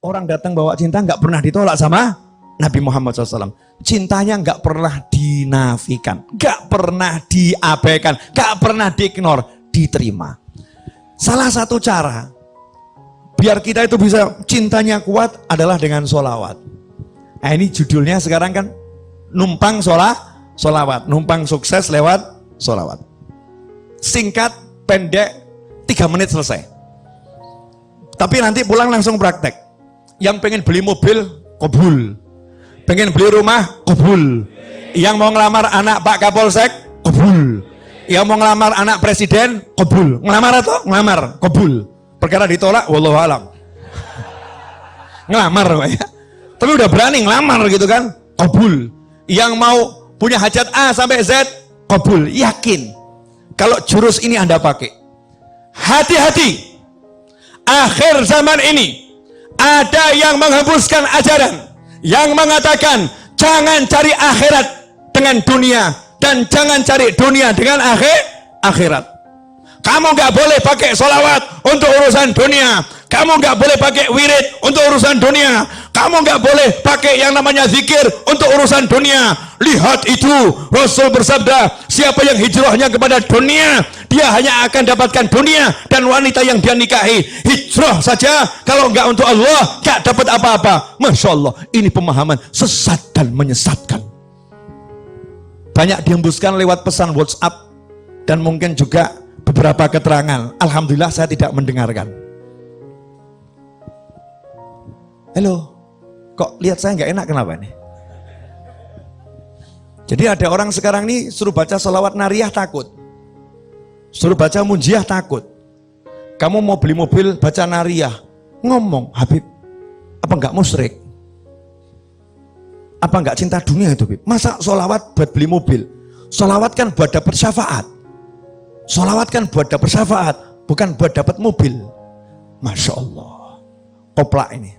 Orang datang bawa cinta nggak pernah ditolak sama Nabi Muhammad SAW. Cintanya nggak pernah dinafikan, nggak pernah diabaikan, nggak pernah diignore, diterima. Salah satu cara biar kita itu bisa cintanya kuat adalah dengan sholawat. Nah ini judulnya sekarang kan numpang sholawat, numpang sukses lewat sholawat. Singkat, pendek, 3 menit selesai. Tapi nanti pulang langsung praktek. Yang pengen beli mobil, kabul. Pengen beli rumah, kabul. Yang mau ngelamar anak Pak Kapolsek, kabul. Yang mau ngelamar anak presiden, kabul. Ngelamar atau? Ngelamar, kabul. Perkara ditolak, wallahu alam. Ngelamar ya. Tapi udah berani ngelamar gitu kan, kabul. Yang mau punya hajat A sampai Z, kabul. Yakin. Kalau jurus ini Anda pakai. Hati-hati. Akhir zaman ini ada yang menghembuskan ajaran yang mengatakan jangan cari akhirat dengan dunia dan jangan cari dunia dengan akhirat. Kamu nggak boleh pakai sholawat untuk urusan dunia. Kamu nggak boleh pakai wirid untuk urusan dunia. Kamu nggak boleh pakai yang namanya zikir untuk urusan dunia. Lihat itu, Rasul bersabda, siapa yang hijrahnya kepada dunia, dia hanya akan dapatkan dunia dan wanita yang dia nikahi. Hijrah saja, kalau nggak untuk Allah, nggak dapat apa-apa. Masya Allah, ini pemahaman sesat dan menyesatkan. Banyak dihembuskan lewat pesan WhatsApp dan mungkin juga beberapa keterangan. Alhamdulillah saya tidak mendengarkan. Halo, kok lihat saya nggak enak, kenapa nih? Jadi ada orang sekarang ini suruh baca sholawat nariyah takut, suruh baca munjiah takut. Kamu mau beli mobil baca nariyah, ngomong Habib, apa nggak musyrik? Apa nggak cinta dunia itu, Habib? Masa sholawat buat beli mobil? Sholawat kan buat dapat syafaat. Sholawat kan buat dapat syafaat, bukan buat dapat mobil. Masya Allah, koplak ini.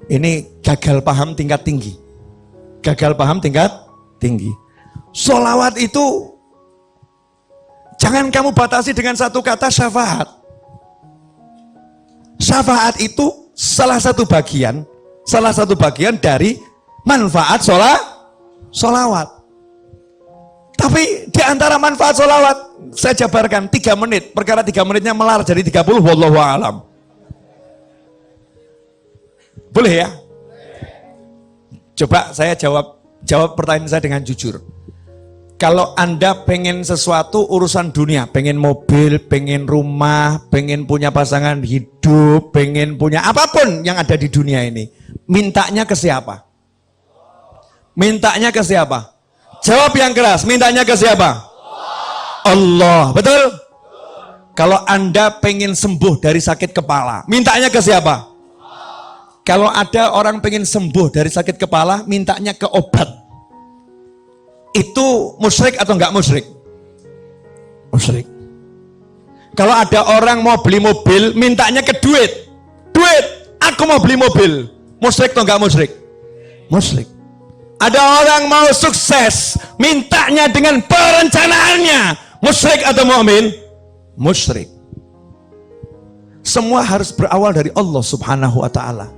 Ini gagal paham tingkat tinggi. Gagal paham tingkat tinggi. Sholawat itu jangan kamu batasi dengan satu kata syafaat. Syafaat itu salah satu bagian dari manfaat sholawat. Tapi di antara manfaat sholawat saya jabarkan 3 menit. Perkara 3 menitnya melar jadi 30. Wallahu a'lam. Boleh ya? Coba saya jawab pertanyaan saya dengan jujur. Kalau Anda pengen sesuatu urusan dunia, pengen mobil, pengen rumah, pengen punya pasangan hidup, pengen punya apapun yang ada di dunia ini, mintanya ke siapa? Mintanya ke siapa? Jawab yang keras, mintanya ke siapa? Allah, betul? Kalau Anda pengen sembuh dari sakit kepala, mintanya ke siapa? Kalau ada orang pengen sembuh dari sakit kepala, mintanya ke obat. Itu musyrik atau enggak musyrik? Musyrik. Kalau ada orang mau beli mobil, mintanya ke duit. Duit, aku mau beli mobil. Musyrik atau enggak musyrik? Musyrik. Ada orang mau sukses, mintanya dengan perencanaannya. Musyrik atau mukmin? Musyrik. Semua harus berawal dari Allah Subhanahu wa ta'ala.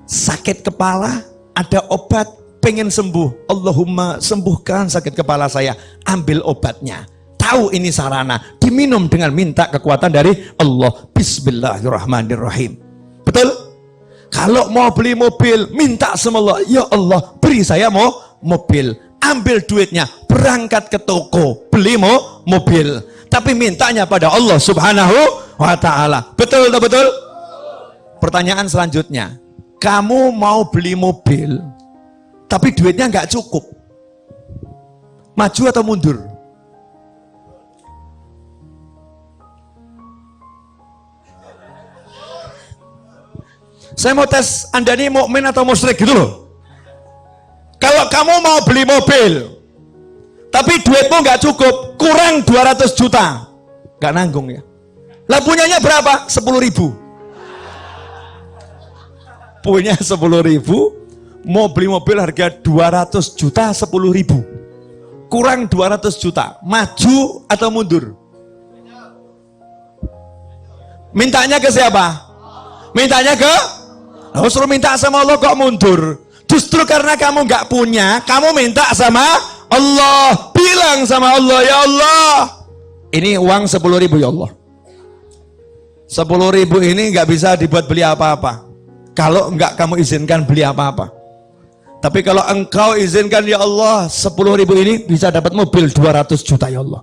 Sakit kepala, ada obat, pengen sembuh. Allahumma sembuhkan sakit kepala saya, ambil obatnya. Tahu ini sarana, diminum dengan minta kekuatan dari Allah. Bismillahirrahmanirrahim. Betul? Kalau mau beli mobil, minta sama Allah, ya Allah beri saya mobil. Ambil duitnya, berangkat ke toko, beli mobil. Tapi mintanya pada Allah Subhanahu wa ta'ala. Betul atau betul? Pertanyaan selanjutnya, kamu mau beli mobil, tapi duitnya nggak cukup. Maju atau mundur? Saya mau tes Anda ini mukmin atau musyrik gitu loh. Kalau kamu mau beli mobil, tapi duitmu nggak cukup, kurang 200 juta, nggak nanggung ya. Lah punyanya berapa? 10.000. Punya 10.000, mau beli mobil harga 200 juta, 10.000. Kurang 200 juta, maju atau mundur? Mintanya ke siapa? Mintanya ke Lalu suruh minta sama Allah kok mundur? Justru karena kamu nggak punya, kamu minta sama Allah. Bilang sama Allah, ya Allah, ini uang 10.000 ya Allah. 10.000 ini nggak bisa dibuat beli apa-apa. Kalau nggak kamu izinkan beli apa-apa. Tapi kalau engkau izinkan ya Allah, 10.000 ini bisa dapat mobil 200 juta ya Allah.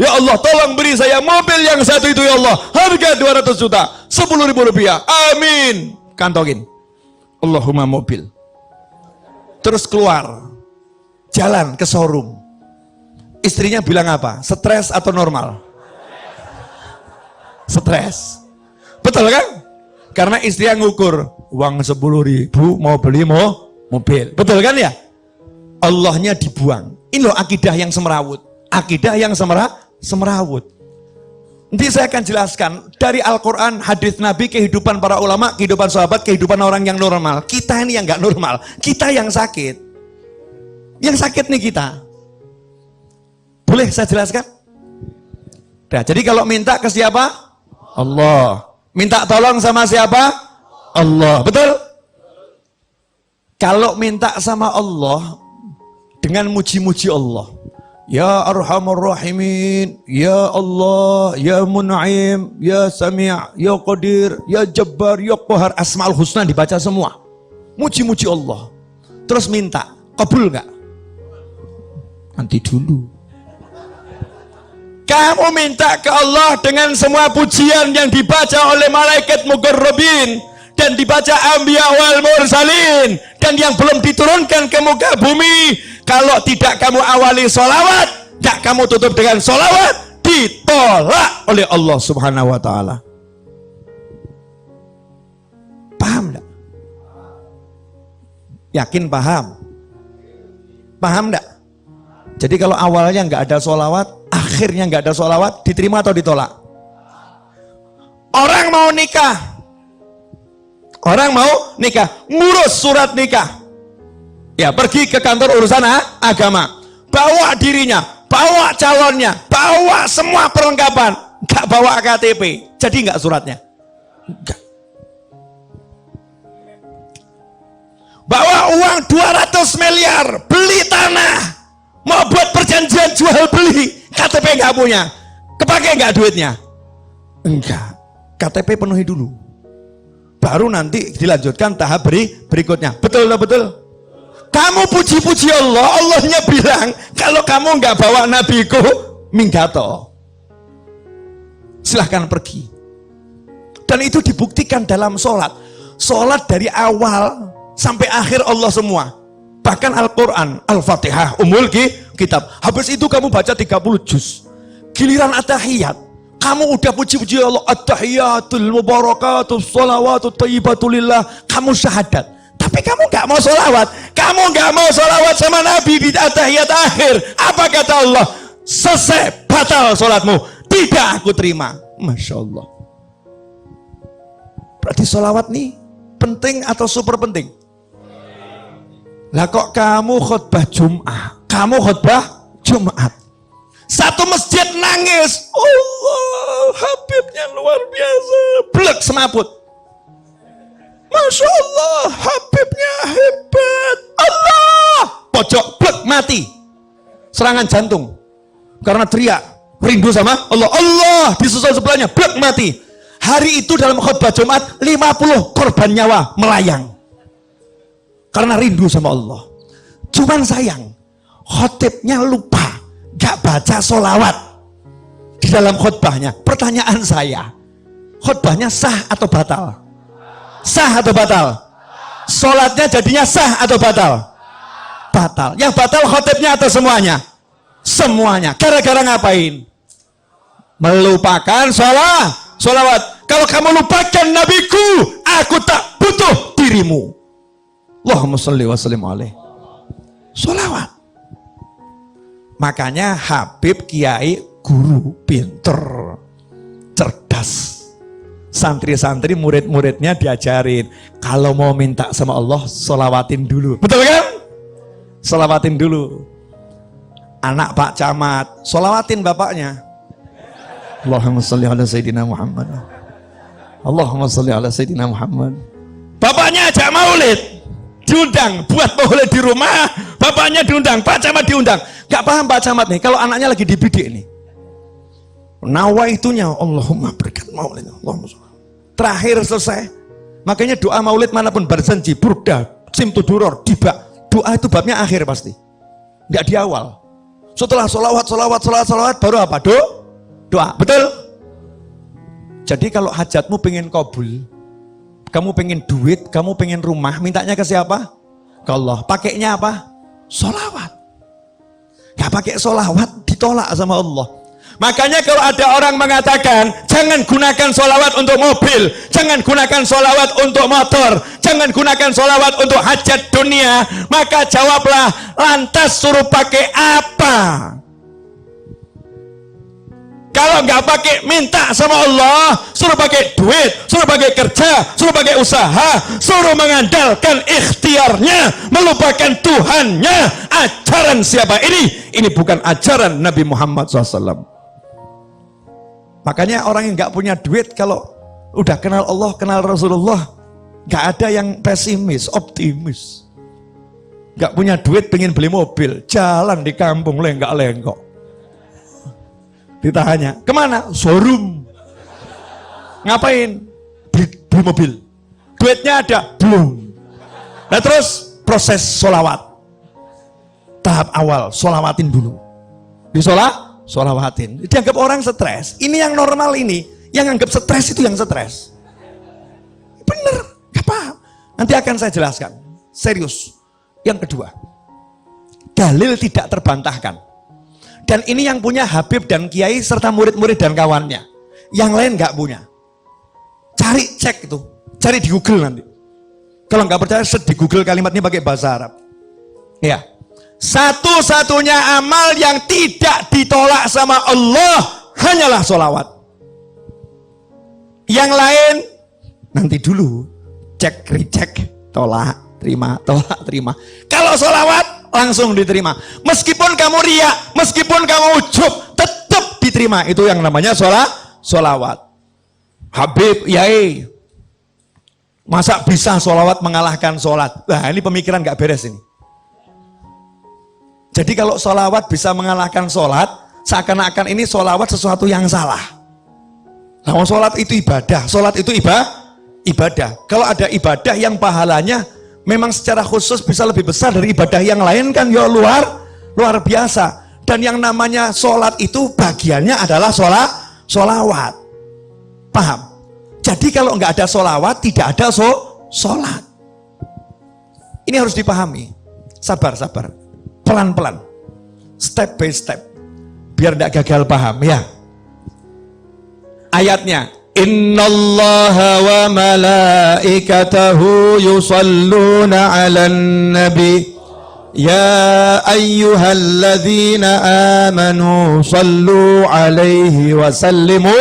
Ya Allah, tolong beri saya mobil yang satu itu ya Allah. Harga 200 juta, 10.000 rupiah. Amin. Kantongin. Allahumma mobil. Terus keluar. Jalan ke showroom. Istrinya bilang apa? Stres atau normal? Stres. Betul kan? Karena istrinya ngukur. Uang 10.000 mau beli mobil. Betul kan ya? Allahnya dibuang. Ini loh akidah yang semerawut. Akidah yang semerawut. Nanti saya akan jelaskan dari Al-Quran, hadis Nabi, kehidupan para ulama, kehidupan sahabat, kehidupan orang yang normal. Kita ini yang nggak normal. Kita yang sakit. Yang sakit nih kita. Boleh saya jelaskan? Nah, jadi kalau minta ke siapa? Allah. Minta tolong sama siapa? Allah. Betul? Kalau minta sama Allah dengan muji-muji Allah. Ya Arhamar Rahimin, Ya Allah, Ya Mun'im, Ya Sami', Ya Qadir, Ya Jabbar, Ya Qahar. Asma'ul Husna dibaca semua. Muji-muji Allah. Terus minta, kabul nggak? Nanti dulu. Kamu minta ke Allah dengan semua pujian yang dibaca oleh malaikat muqarrabin dan dibaca anbiya wal mursalin dan yang belum diturunkan ke muka bumi. Kalau tidak kamu awali sholawat, tidak kamu tutup dengan sholawat, ditolak oleh Allah Subhanahu wa Ta'ala. Paham tidak? Yakin paham? Paham tidak? Jadi kalau awalnya nggak ada sholawat, akhirnya nggak ada sholawat, diterima atau ditolak? Orang mau nikah, ngurus surat nikah. Ya, pergi ke kantor urusan agama, bawa dirinya, bawa calonnya, bawa semua perlengkapan, nggak bawa KTP, jadi nggak suratnya? Enggak. Bawa uang 200 miliar, beli tanah, mau buat perjanjian jual beli, KTP nggak punya, kepake nggak duitnya? Enggak, KTP penuhi dulu, baru nanti dilanjutkan tahap berikutnya. Betul lah, betul. Kamu puji-puji Allah, Allahnya bilang kalau kamu nggak bawa nabiku, minggato, silahkan pergi. Dan itu dibuktikan dalam sholat. Sholat dari awal sampai akhir Allah semua. Bahkan Al-Quran, Al-Fatihah, Ummul Kitab. Habis itu kamu baca 30 juz. Giliran at-tahiyat, kamu udah puji-puji Allah, at-tahiyatul mubarakatul sholawatut thayyibatulillah, kamu syahadat. Tapi kamu nggak mau sholawat, kamu nggak mau sholawat sama Nabi di at-tahiyat akhir. Apa kata Allah? Selesai, batal sholatmu, tidak aku terima. Masya Allah. Berarti sholawat nih penting atau super penting? Lah kok kamu khutbah Jumat, satu masjid nangis, Allah, Habibnya luar biasa, blek semaput. Masya Allah, Habibnya hebat. Allah, pojok blek mati, serangan jantung karena teriak rindu sama Allah. Allah disusul sebelahnya blek mati. Hari itu dalam khutbah Jumat 50 korban nyawa melayang karena rindu sama Allah. Cuman sayang, khotibnya lupa, gak baca sholawat di dalam khutbahnya. Pertanyaan saya, khutbahnya sah atau batal? Sah atau batal? Sholatnya jadinya sah atau batal? Batal. Yang batal khotibnya atau semuanya? Semuanya. Gara-gara ngapain? Melupakan sholawat. Kalau kamu lupakan nabiku, aku tak butuh dirimu. Allahumma sholli wa sallim alaih. Sholawat. Makanya Habib Kiai guru pinter, cerdas. Santri-santri murid-muridnya diajarin, kalau mau minta sama Allah, sholawatin dulu. Betul kan? Sholawatin dulu. Anak Pak Camat, sholawatin bapaknya. Allahumma sholli ala Sayyidina Muhammad. Allahumma sholli ala Sayyidina Muhammad. Bapaknya ajak maulid, diundang buat maulid di rumah, bapaknya diundang, Pak Camat diundang. Gak paham Pak Camat nih, kalau anaknya lagi dibidik nih. Nawaitunya Allahumma berkat maulid, Allahumma. Terakhir selesai. Makanya doa maulid manapun berjanji, burda, simtuduror, dibak. Doa itu babnya akhir pasti. Enggak di awal. Setelah solawat, baru apa? Doa. Betul? Jadi kalau hajatmu pengen kabul, kamu pengen duit, kamu pengen rumah, mintanya ke siapa? Ke Allah. Pakainya apa? Solawat. Gak pakai solawat, ditolak sama Allah. Makanya kalau ada orang mengatakan, jangan gunakan solawat untuk mobil, jangan gunakan solawat untuk motor, jangan gunakan solawat untuk hajat dunia, maka jawablah, lantas suruh pakai apa? Kalau nggak pakai, minta sama Allah, suruh pakai duit, suruh pakai kerja, suruh pakai usaha, suruh mengandalkan ikhtiarnya, melupakan Tuhannya. Ajaran siapa ini? Ini bukan ajaran Nabi Muhammad SAW. Makanya orang yang nggak punya duit, kalau udah kenal Allah, kenal Rasulullah, nggak ada yang pesimis, optimis. Nggak punya duit, pengen beli mobil, jalan di kampung lenggak-lenggok. Ditanya, kemana? Showroom. Ngapain? Beli mobil. Duitnya ada? Belum. Nah terus proses solawat. Tahap awal, solawatin dulu. Solawatin. Dianggap orang stres. Ini yang normal ini. Yang anggap stres itu yang stres. Bener, gak paham. Nanti akan saya jelaskan. Serius. Yang kedua, dalil tidak terbantahkan. Dan ini yang punya Habib dan Kiai serta murid-murid dan kawannya. Yang lain nggak punya. Cari, cek itu. Cari di Google nanti. Kalau nggak percaya, di Google kalimat ini pakai bahasa Arab. Ya. Satu-satunya amal yang tidak ditolak sama Allah hanyalah sholawat. Yang lain nanti dulu. Cek, recheck, tolak, terima, tolak, terima. Kalau sholawat langsung diterima. Meskipun kamu riak, meskipun kamu ujub, tetap diterima. Itu yang namanya sholawat. Habib, Yai, masa bisa sholawat mengalahkan sholat? Nah ini pemikiran gak beres ini. Jadi kalau sholawat bisa mengalahkan sholat, seakan-akan ini sholawat sesuatu yang salah. Nah, sholat itu ibadah, sholat itu ibadah. Kalau ada ibadah yang pahalanya memang secara khusus bisa lebih besar dari ibadah yang lain kan ya luar biasa. Dan yang namanya sholat itu bagiannya adalah sholawat. Paham? Jadi kalau nggak ada sholawat tidak ada sholat. Ini harus dipahami. Sabar. Pelan-pelan. Step by step. Biar nggak gagal paham ya. Ayatnya. Innallaha wa malaikatahu yusalluna 'alan nabi ya ayyuhalladzina amanu sallu 'alaihi wa sallimu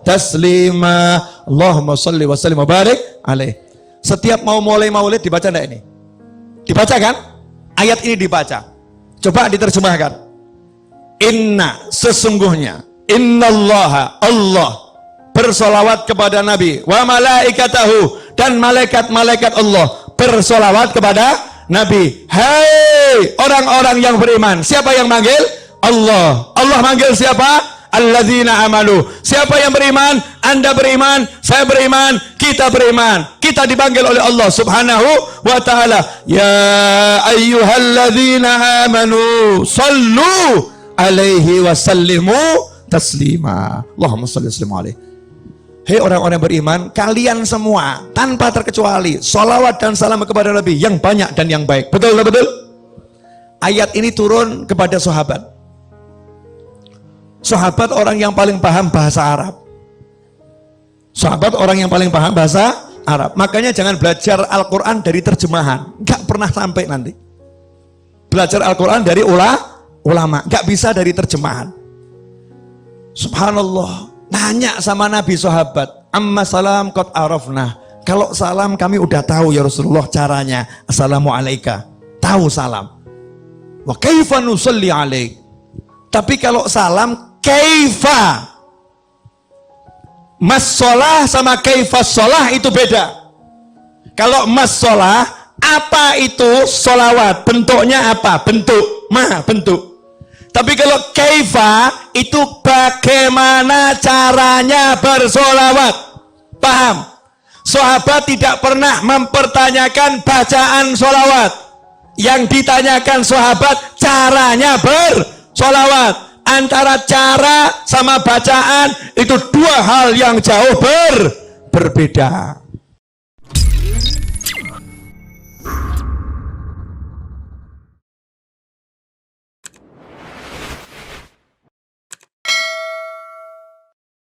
taslima. Allahumma salli wa sallim wa barik alaihi. Setiap mau mulai maulid dibaca enggak ini? Dibaca kan? Ayat ini dibaca. Coba diterjemahkan. Inna, sesungguhnya, innallaha, Allah bersolawat kepada Nabi, wa malaikatahu, dan malaikat-malaikat Allah bersolawat kepada Nabi. Hai orang-orang yang beriman. Siapa yang manggil? Allah. Allah manggil siapa? Alladzina amanu. Siapa yang beriman? Anda beriman, saya beriman, kita beriman. Kita dipanggil oleh Allah subhanahu wa ta'ala. Ya ayyuhalladzina amanu sallu alaihi wa sallimu taslima. Allahumma salli wa sallim alaihi. Hei orang-orang beriman, kalian semua tanpa terkecuali salawat dan salam kepada Nabi yang banyak dan yang baik. Betul? Ayat ini turun kepada sahabat. Sahabat orang yang paling paham bahasa Arab. Sahabat orang yang paling paham bahasa Arab. Makanya jangan belajar Al-Quran dari terjemahan. Gak pernah sampai nanti. Belajar Al-Quran dari ulama. Gak bisa dari terjemahan. Subhanallah. Nanya sama Nabi sahabat. Amma salam qad arafna. Kalau salam kami udah tahu ya Rasulullah caranya. Assalamualaikum. Tahu salam. Wa kaifa nusalli alaik. Tapi kalau salam kaifa. Mas sholah sama kaifa sholah itu beda. Kalau masalah, apa itu solawat? Bentuknya apa? Bentuk. Bentuk. Tapi kalau kaifa, itu bagaimana caranya bersolawat. Paham? Sahabat tidak pernah mempertanyakan bacaan solawat. Yang ditanyakan sahabat, caranya bersolawat. Antara cara sama bacaan, itu dua hal yang jauh berbeda.